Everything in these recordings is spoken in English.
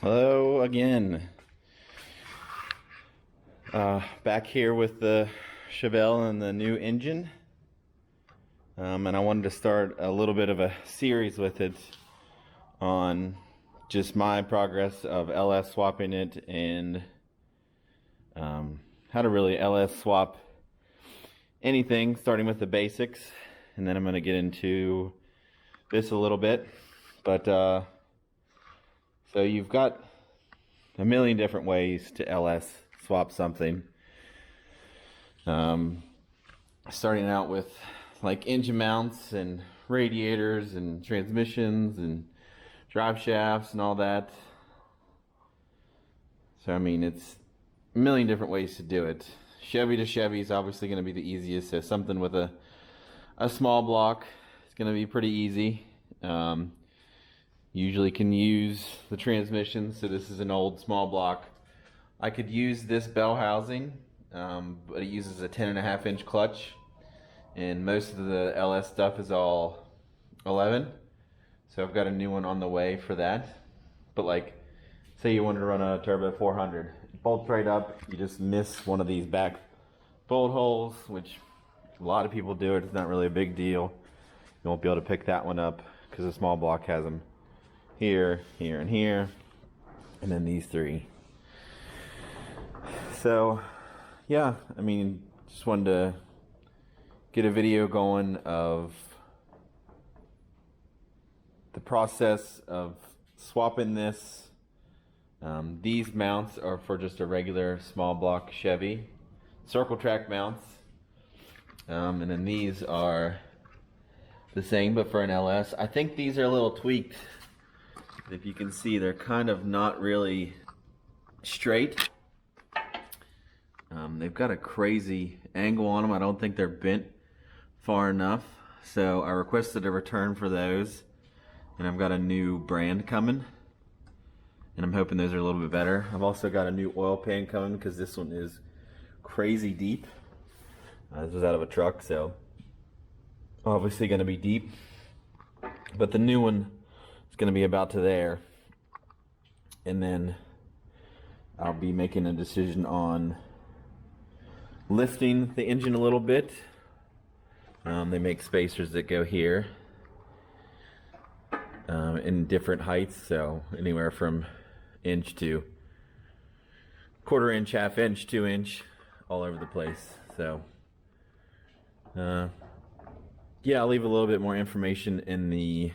Hello again. Back here with the Chevelle and the new engine. And I wanted to start a little bit of a series with it on just my progress of LS swapping it and how to really LS swap anything, starting with the basics. And then I'm going to get into this a little bit. But so you've got a million different ways to LS swap something. Starting out with like engine mounts and radiators and transmissions and drive shafts and all that. So I mean, it's a million different ways to do it. Chevy to Chevy is obviously going to be the easiest. So something with a small block is going to be pretty easy. Usually can use the transmission, so this is an old small block. I could use this bell housing, but it uses a 10.5-inch clutch, and most of the LS stuff is all 11. So I've got a new one on the way for that. But like, say you wanted to run a turbo 400, it bolts right up. You just miss one of these back bolt holes, which a lot of people do it. It's not really a big deal. You won't be able to pick that one up because the small block has them here, here, and here, and then these three. So yeah, I mean, just wanted to get a video going of the process of swapping this. These mounts are for just a regular small block Chevy circle track mounts, and then these are the same but for an LS. I think these are a little tweaked. If you can see, they're kind of not really straight. They've got a crazy angle on them. I don't think they're bent far enough. So I requested a return for those. And I've got a new brand coming. And I'm hoping those are a little bit better. I've also got a new oil pan coming because this one is crazy deep. This was out of a truck, so obviously going to be deep. But the new one is going to be about to there. And then I'll be making a decision on lifting the engine a little bit. They make spacers that go here in different heights, so anywhere from inch to quarter-inch, half-inch, 2-inch, all over the place. So yeah, I'll leave a little bit more information in the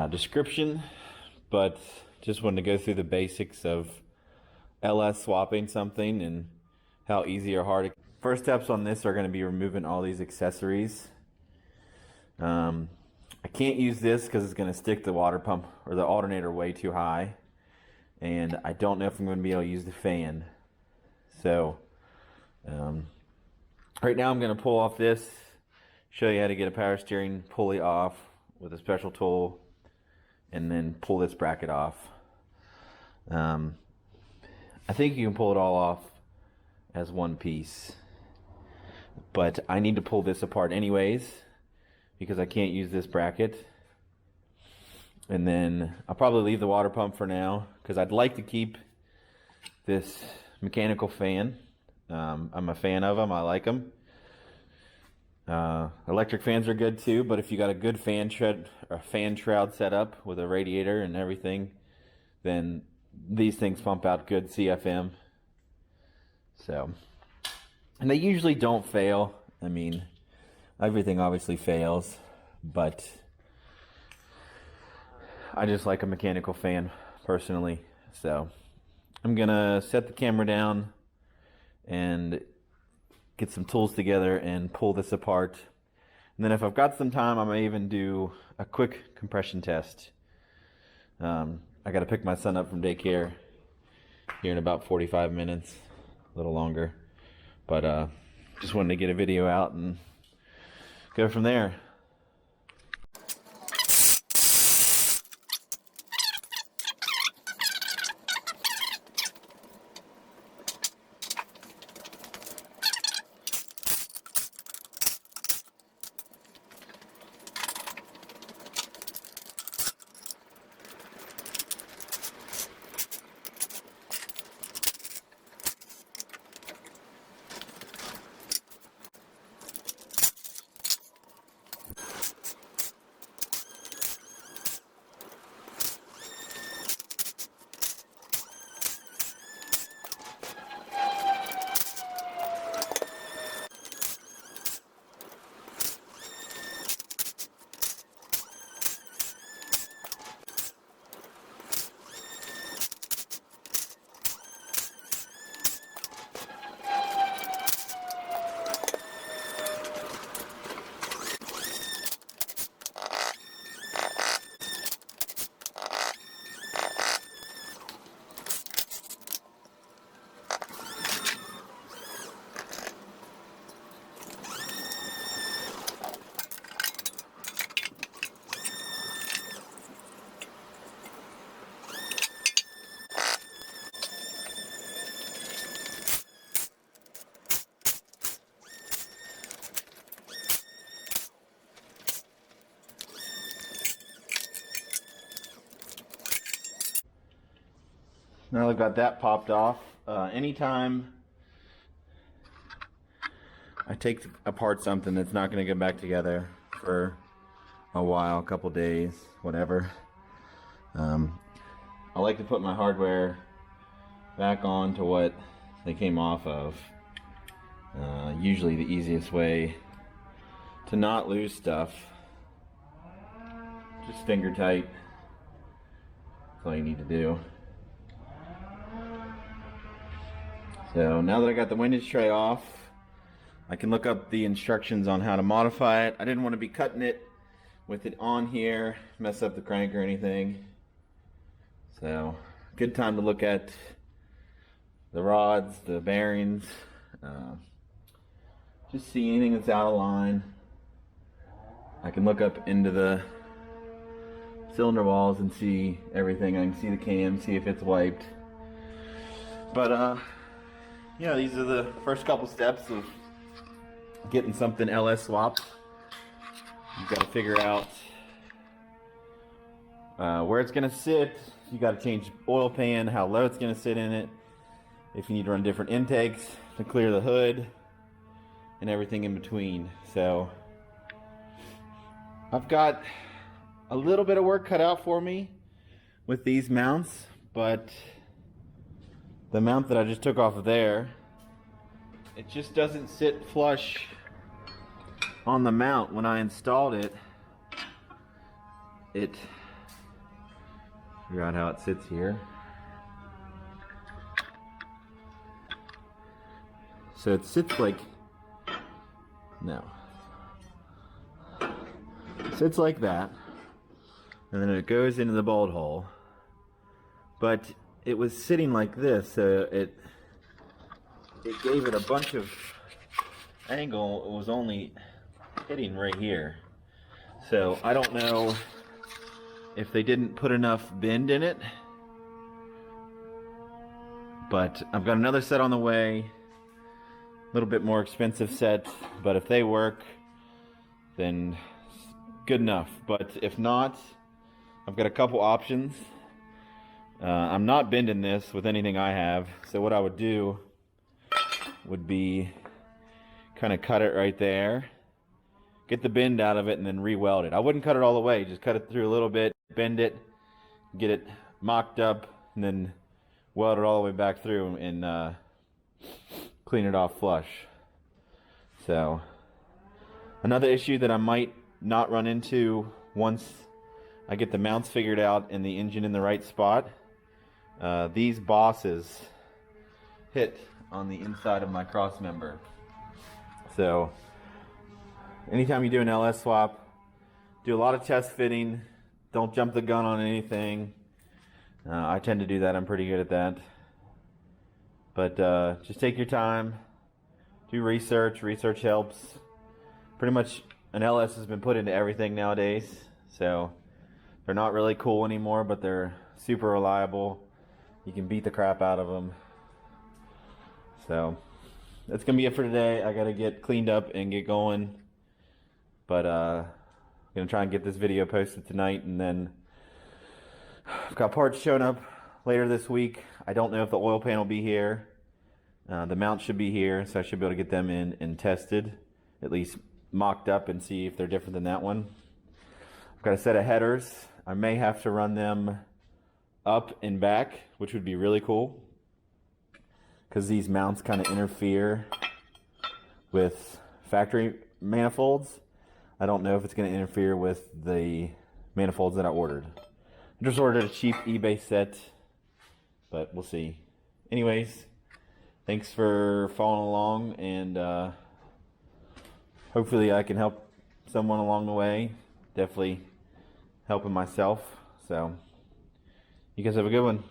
description, but just wanted to go through the basics of LS swapping something and how easy or hard. First steps on this are going to be removing all these accessories. I can't use this because it's going to stick the water pump or the alternator way too high, and I don't know if I'm going to be able to use the fan. So right now I'm going to pull off this, show you how to get a power steering pulley off with a special tool, and then pull this bracket off. I think you can pull it all off as one piece, but I need to pull this apart anyways because I can't use this bracket. And then I'll probably leave the water pump for now because I'd like to keep this mechanical fan. I'm a fan of them. I like them. Electric fans are good too, but if you got a good fan shroud set up with a radiator and everything, then these things pump out good CFM. So, and they usually don't fail. I mean, everything obviously fails, but I just like a mechanical fan personally. So I'm gonna set the camera down and get some tools together and pull this apart. And then if I've got some time, I may even do a quick compression test. I gotta pick my son up from daycare here in about 45 minutes, a little longer. But just wanted to get a video out and go from there. now I've got that popped off. Anytime I take apart something that's not going to get back together for a while, a couple days, whatever, I like to put my hardware back on to what they came off of. Usually the easiest way to not lose stuff, just finger tight. That's all you need to do. So now that I got the windage tray off, I can look up the instructions on how to modify it. I didn't want to be cutting it with it on here, mess up the crank or anything. So, good time to look at the rods, the bearings, just see anything that's out of line. I can look up into the cylinder walls and see everything. I can see the cam, see if it's wiped. But yeah, these are the first couple steps of getting something LS swapped. You've got to figure out where it's going to sit. You got to change oil pan, how low it's going to sit in it, if you need to run different intakes to clear the hood, and everything in between. So I've got a little bit of work cut out for me with these mounts, but the mount that I just took off of there, it just doesn't sit flush on the mount. When I installed it, figure out how it sits here. So it sits like, no, it sits like that, and then it goes into the bolt hole. But it was sitting like this, so it gave it a bunch of angle. It was only hitting right here. So I don't know if they didn't put enough bend in it, but I've got another set on the way, a little bit more expensive set, but if they work, then good enough. But if not, I've got a couple options. I'm not bending this with anything I have, so what I would do would be kind of cut it right there, get the bend out of it, and then re-weld it. I wouldn't cut it all the way, just cut it through a little bit, bend it, get it mocked up, and then weld it all the way back through and clean it off flush. So another issue that I might not run into once I get the mounts figured out and the engine in the right spot, these bosses hit on the inside of my cross member. So anytime you do an LS swap, do a lot of test fitting. Don't jump the gun on anything. I tend to do that. I'm pretty good at that. But just take your time. Do research. Research helps. Pretty much an LS has been put into everything nowadays. So they're not really cool anymore, but they're super reliable. You can beat the crap out of them. So that's going to be it for today. I got to get cleaned up and get going. But I'm going to try and get this video posted tonight, and then I've got parts showing up later this week. I don't know if the oil pan will be here. The mount should be here, so I should be able to get them in and tested, at least mocked up, and see if they're different than that one. I've got a set of headers. I may have to run them up and back, which would be really cool, because these mounts kind of interfere with factory manifolds. I don't know if it's going to interfere with the manifolds that I ordered. I just ordered a cheap eBay set, but we'll see. Anyways, thanks for following along, and hopefully I can help someone along the way. Definitely helping myself. So you guys have a good one.